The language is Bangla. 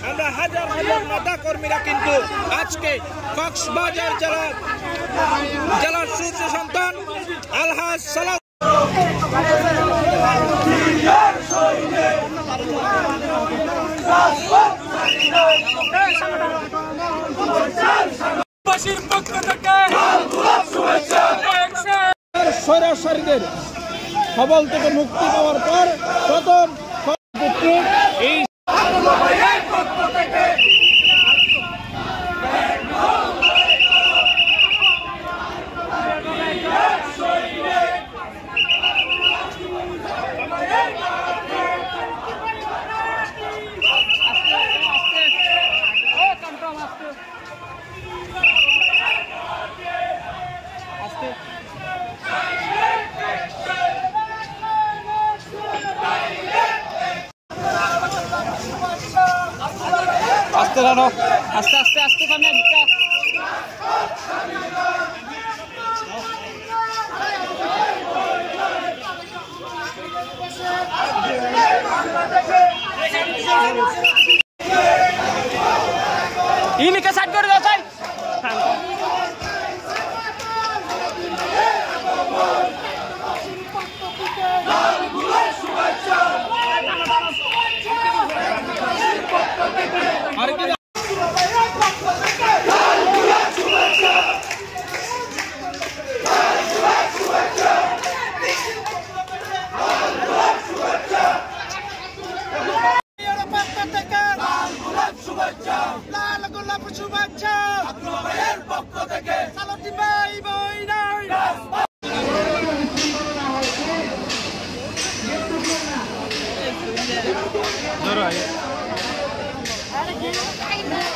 আমরা হাজার হাজার নেতা কর্মীরা কিন্তু আজকে কক্সবাজার জেলার সূর্য সন্তান আলহাজ সালাউদ্দিন স্বৈরাচারীদের কবল থেকে মুক্তি পাওয়ার পর প্রথম এই আস্তে রানো আস্তে আস্তে আস্তে সামনে ইনিকে সাইড করে দাও চাই Doro